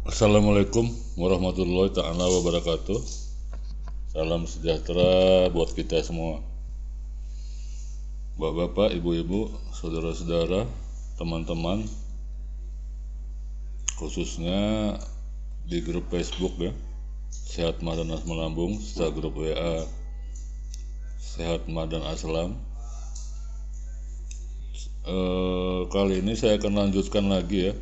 Assalamualaikum warahmatullahi ta'ala wabarakatuh. Salam sejahtera buat kita semua. Bapak-bapak, ibu-ibu, saudara-saudara, teman-teman, khususnya di grup Facebook ya, Sehat Mah dan Asam Lambung, serta grup WA Sehat Mah dan Aslam. Kali ini saya akan lanjutkan lagi ya,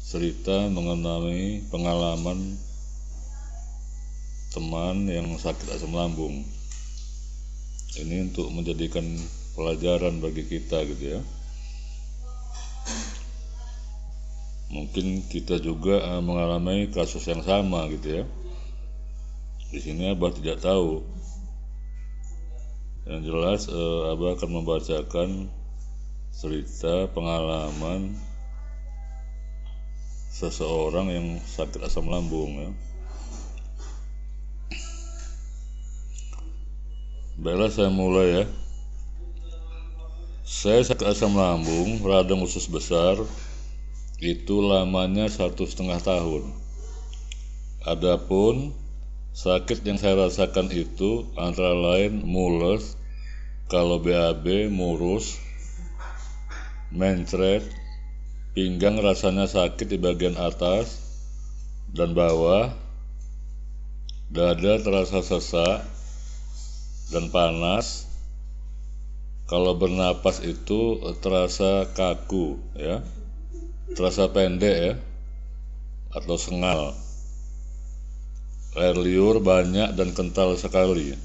cerita mengenai pengalaman teman yang sakit asam lambung. Ini untuk menjadikan pelajaran bagi kita gitu ya. Mungkin kita juga mengalami kasus yang sama gitu ya. Di sini Abah tidak tahu. Yang jelas Abah akan membacakan cerita pengalaman seseorang yang sakit asam lambung ya. Baiklah, saya mulai ya. Saya sakit asam lambung radang usus besar, itu lamanya 1,5 tahun. Adapun sakit yang saya rasakan itu antara lain mules, kalau BAB murus, mencret, pinggang rasanya sakit di bagian atas dan bawah, dada terasa sesak dan panas, kalau bernapas itu terasa kaku ya, terasa pendek ya, atau sengal, air liur banyak dan kental sekali,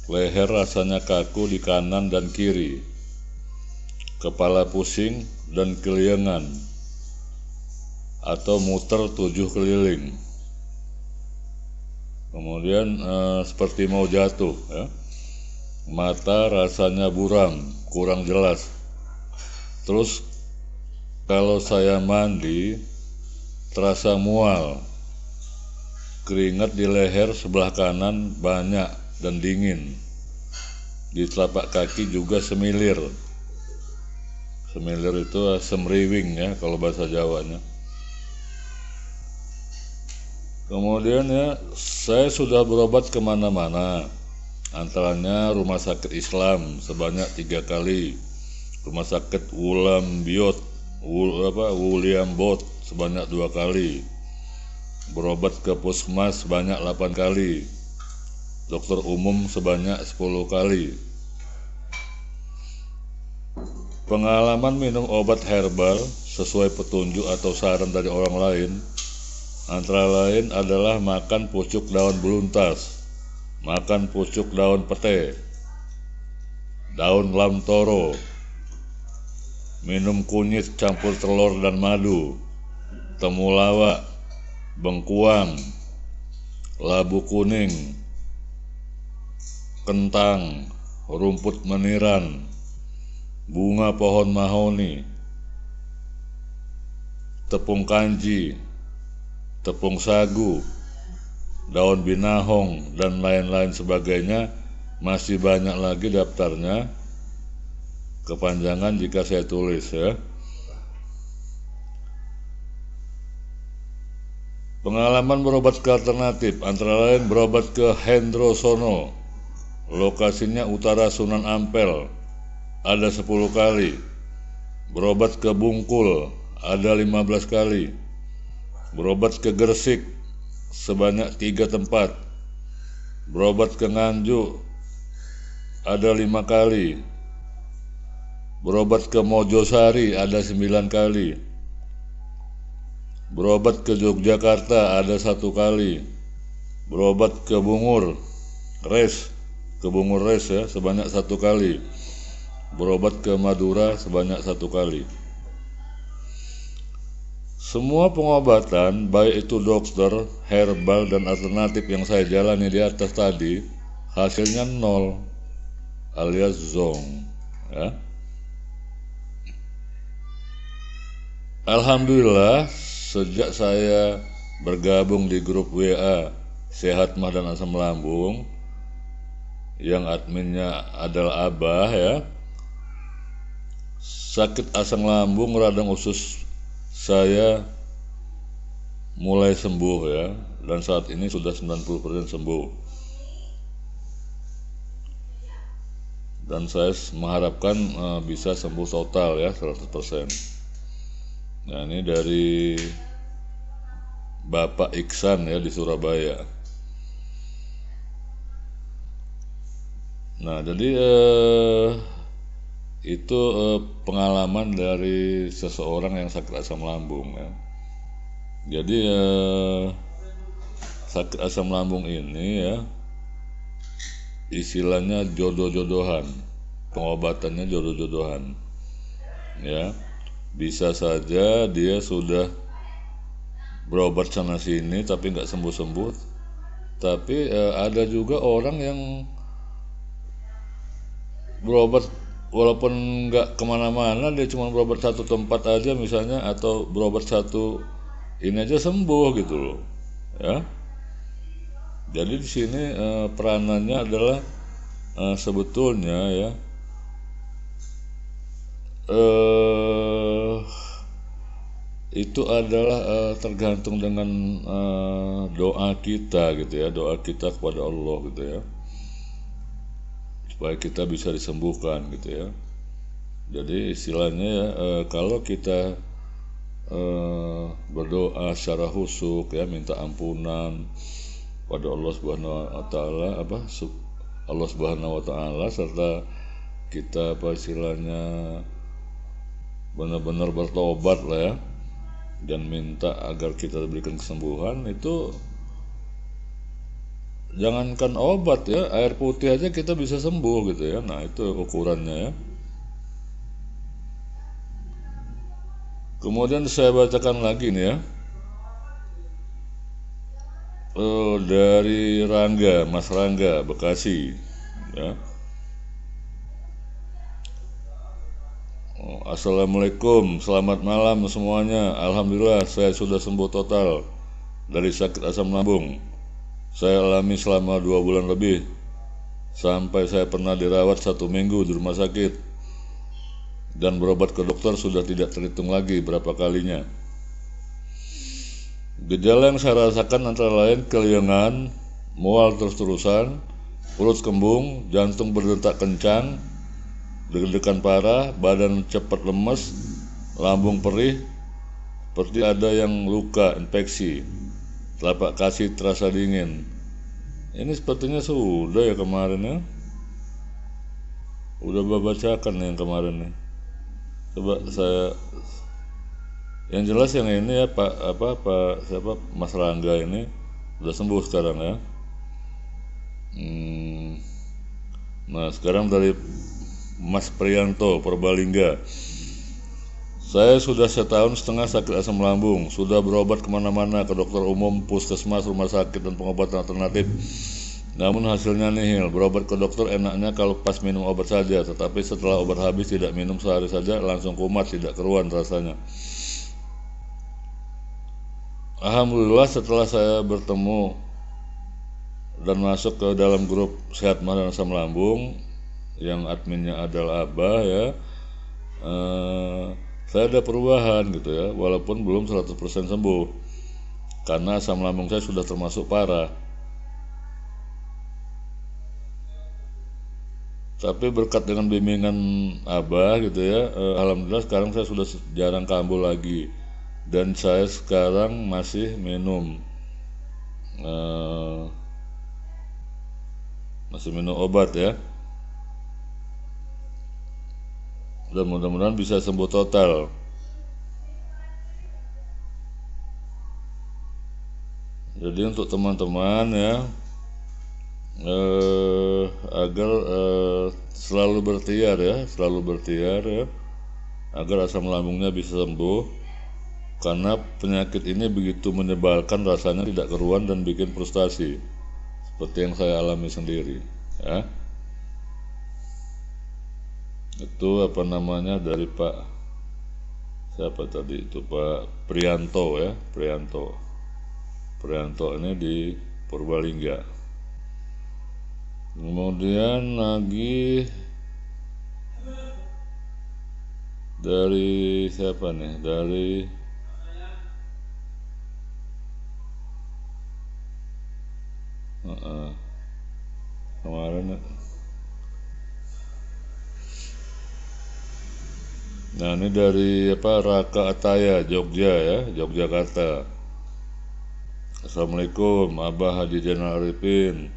leher rasanya kaku di kanan dan kiri, kepala pusing dan keliengan atau muter 7 keliling, kemudian seperti mau jatuh ya. Mata rasanya buram, kurang jelas. Terus kalau saya mandi terasa mual, keringat di leher sebelah kanan banyak dan dingin, di telapak kaki juga semilir. Semilir itu semriwing ya kalau bahasa Jawanya. Kemudian ya, saya sudah berobat kemana-mana, antaranya rumah sakit Islam sebanyak 3 kali, rumah sakit William Bot sebanyak 2 kali, berobat ke puskesmas sebanyak 8 kali, dokter umum sebanyak 10 kali. Pengalaman minum obat herbal sesuai petunjuk atau saran dari orang lain antara lain adalah makan pucuk daun beluntas, makan pucuk daun pete, daun lamtoro, minum kunyit campur telur dan madu, temulawak, bengkuang, labu kuning, kentang, rumput meniran, bunga pohon mahoni, tepung kanji, tepung sagu, daun binahong, dan lain-lain sebagainya. Masih banyak lagi daftarnya, kepanjangan jika saya tulis ya. Pengalaman berobat ke alternatif antara lain berobat ke Hendro Sono, lokasinya utara Sunan Ampel, ada 10 kali. Berobat ke Bungkul ada 15 kali. Berobat ke Gresik sebanyak 3 tempat. Berobat ke Nganjuk ada 5 kali. Berobat ke Mojosari ada 9 kali. Berobat ke Yogyakarta ada 1 kali. Berobat ke Bungur Res ya sebanyak 1 kali. Berobat ke Madura sebanyak 1 kali. Semua pengobatan, baik itu dokter, herbal, dan alternatif yang saya jalani di atas tadi, hasilnya 0 alias zong ya. Alhamdulillah, sejak saya bergabung di grup WA Sehat Mah dan Asam Lambung, yang adminnya adalah Abah ya, sakit asam lambung radang usus saya mulai sembuh ya, dan saat ini sudah 90% sembuh. Dan saya mengharapkan bisa sembuh total ya 100%. Nah, ini dari Bapak Iksan ya di Surabaya. Nah, jadi itu pengalaman dari seseorang yang sakit asam lambung ya. Jadi sakit asam lambung ini ya istilahnya jodoh-jodohan, pengobatannya jodoh-jodohan ya. Bisa saja dia sudah berobat sana sini tapi nggak sembuh-sembuh, tapi ada juga orang yang berobat walaupun nggak kemana-mana, dia cuma berobat satu tempat aja misalnya, atau berobat satu ini aja sembuh gitu loh ya. Jadi di sini peranannya adalah sebetulnya ya itu adalah tergantung dengan doa kita gitu ya, doa kita kepada Allah gitu ya, supaya kita bisa disembuhkan gitu ya. Jadi istilahnya ya kalau kita berdoa secara khusyuk ya, minta ampunan pada Allah Subhanahu wa taala, Allah Subhanahu wa taala, serta kita istilahnya benar-benar bertobat lah ya, dan minta agar kita diberikan kesembuhan, itu jangankan obat ya, air putih aja kita bisa sembuh gitu ya. Nah, itu ukurannya ya. Kemudian saya bacakan lagi nih ya, dari Rangga, Mas Rangga, Bekasi ya. Assalamualaikum, selamat malam semuanya. Alhamdulillah saya sudah sembuh total dari sakit asam lambung. Saya alami selama 2 bulan lebih, sampai saya pernah dirawat 1 minggu di rumah sakit, dan berobat ke dokter sudah tidak terhitung lagi berapa kalinya. Gejala yang saya rasakan antara lain keliengan, mual terus-terusan, perut kembung, jantung berdetak kencang, deg-degan parah, badan cepat lemes, lambung perih, seperti ada yang luka, infeksi, telapak kaki terasa dingin. Ini sepertinya sudah ya kemarin ya, udah bacakan yang kemarin nih. Coba saya, yang jelas yang ini ya Pak siapa, Mas Rangga ini udah sembuh sekarang ya. Nah, sekarang dari Mas Prianto, Purbalingga. Saya sudah 1,5 tahun sakit asam lambung, sudah berobat kemana-mana, ke dokter umum, puskesmas, rumah sakit, dan pengobatan alternatif. Namun hasilnya nihil. Berobat ke dokter enaknya kalau pas minum obat saja, tetapi setelah obat habis tidak minum sehari saja langsung kumat, tidak keruan rasanya. Alhamdulillah setelah saya bertemu dan masuk ke dalam grup Sehat Mah dan Asam Lambung yang adminnya adalah Abah ya, saya ada perubahan gitu ya, walaupun belum 100% sembuh karena asam lambung saya sudah termasuk parah. Tapi berkat dengan bimbingan Abah gitu ya, alhamdulillah sekarang saya sudah jarang kambuh lagi, dan saya sekarang masih minum obat ya, dan mudah-mudahan bisa sembuh total. Jadi untuk teman-teman ya, agar selalu berikhtiar ya, agar asam lambungnya bisa sembuh, karena penyakit ini begitu menyebalkan, rasanya tidak keruan dan bikin frustasi, seperti yang saya alami sendiri ya. Itu dari Pak siapa tadi itu, Pak Prianto ya, Prianto ini di Purbalingga. Kemudian lagi dari siapa nih, dari kemarin. Nah, ini dari Raka Ataya, Jogja ya, Yogyakarta. Assalamualaikum, Abah Haji Zainal Arifin.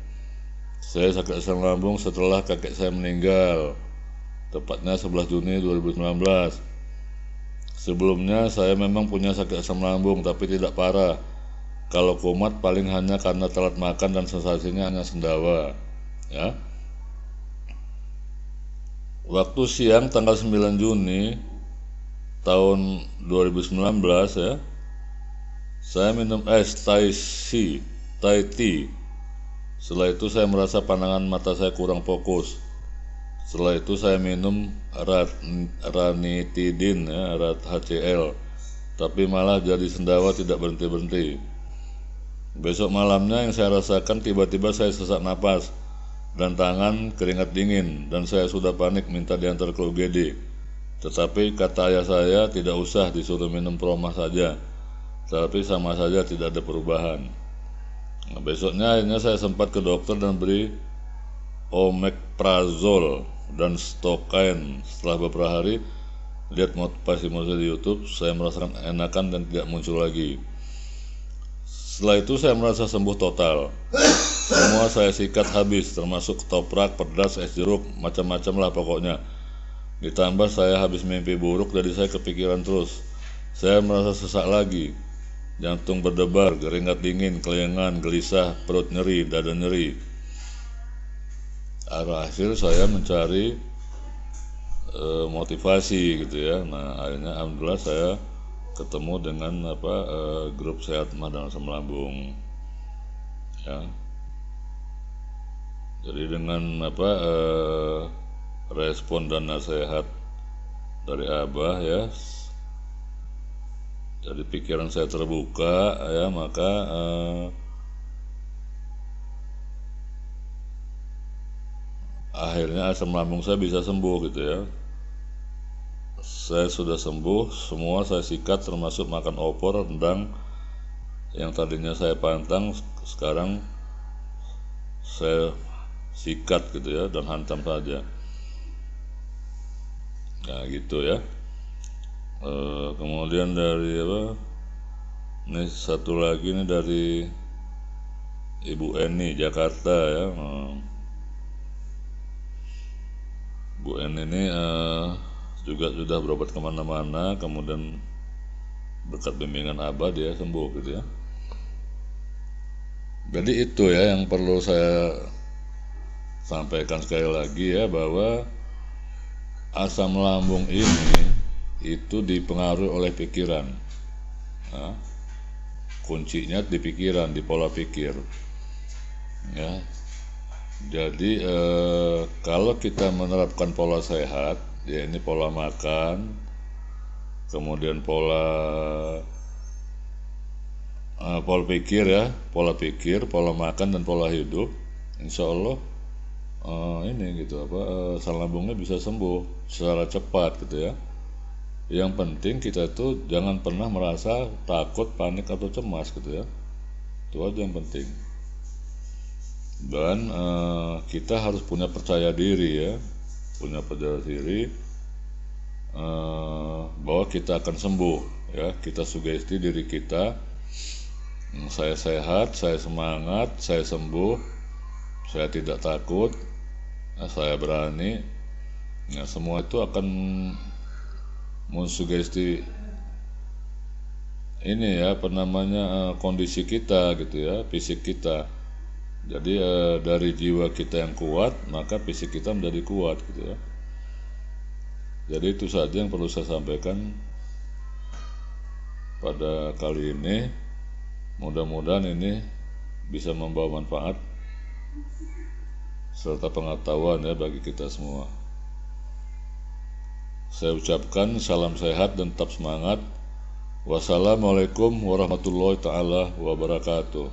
Saya sakit asam lambung setelah kakek saya meninggal, tepatnya 11 Juni 2019. Sebelumnya saya memang punya sakit asam lambung tapi tidak parah. Kalau kumat paling hanya karena telat makan dan sensasinya hanya sendawa ya. Waktu siang tanggal 9 Juni tahun 2019 ya, saya minum es Thai tea. Setelah itu saya merasa pandangan mata saya kurang fokus. Setelah itu saya minum ranitidin ya, HCl, tapi malah jadi sendawa tidak berhenti-berhenti. Besok malamnya yang saya rasakan tiba-tiba saya sesak napas dan tangan keringat dingin, dan saya sudah panik minta diantar ke UGD. Tetapi kata ayah saya tidak usah, disuruh minum Promah saja, tapi sama saja tidak ada perubahan. Nah, besoknya akhirnya saya sempat ke dokter dan beri omeprazol dan stokain. Setelah beberapa hari lihat motivasi di YouTube, saya merasakan enakan dan tidak muncul lagi. Setelah itu saya merasa sembuh total. Semua saya sikat habis, termasuk ketoprak, pedas, es jeruk, macam-macam lah pokoknya. Ditambah saya habis mimpi buruk, jadi saya kepikiran terus. Saya merasa sesak lagi, jantung berdebar, keringat dingin, kelengan, gelisah, perut nyeri, dada nyeri. Akhir saya mencari motivasi gitu ya. Nah, akhirnya alhamdulillah saya ketemu dengan grup sehat mah dan asam lambung ya. Jadi dengan respon dan nasihat dari Abah ya, jadi pikiran saya terbuka ya, maka akhirnya asam lambung saya bisa sembuh gitu ya. Saya sudah sembuh, semua saya sikat, termasuk makan opor, rendang yang tadinya saya pantang, sekarang saya sikat gitu ya, dan hantam saja. Nah gitu ya. Kemudian dari ini satu lagi nih dari Ibu Eni Jakarta ya. Bu Eni ini juga sudah berobat kemana-mana, kemudian berkat bimbingan Abah dia sembuh gitu ya. Jadi itu ya yang perlu saya sampaikan sekali lagi ya, bahwa asam lambung ini itu dipengaruhi oleh pikiran. Nah, kuncinya di pikiran, di pola pikir ya. Jadi kalau kita menerapkan pola sehat ya, ini pola makan, kemudian pola pikir ya, pola makan dan pola hidup, insya Allah ini gitu asam lambungnya bisa sembuh secara cepat gitu ya. Yang penting kita tuh jangan pernah merasa takut, panik atau cemas gitu ya. Itu aja yang penting. Dan kita harus punya percaya diri ya, bahwa kita akan sembuh ya. Kita sugesti diri kita, saya sehat, saya semangat, saya sembuh, saya tidak takut, saya berani. Nah, semua itu akan mensugesti ini ya, kondisi kita gitu ya, fisik kita. Jadi dari jiwa kita yang kuat, maka fisik kita menjadi kuat gitu ya. Jadi itu saja yang perlu saya sampaikan pada kali ini. Mudah-mudahan ini bisa membawa manfaat serta pengetahuan ya bagi kita semua. Saya ucapkan salam sehat dan tetap semangat. Wassalamualaikum warahmatullahi taala wabarakatuh.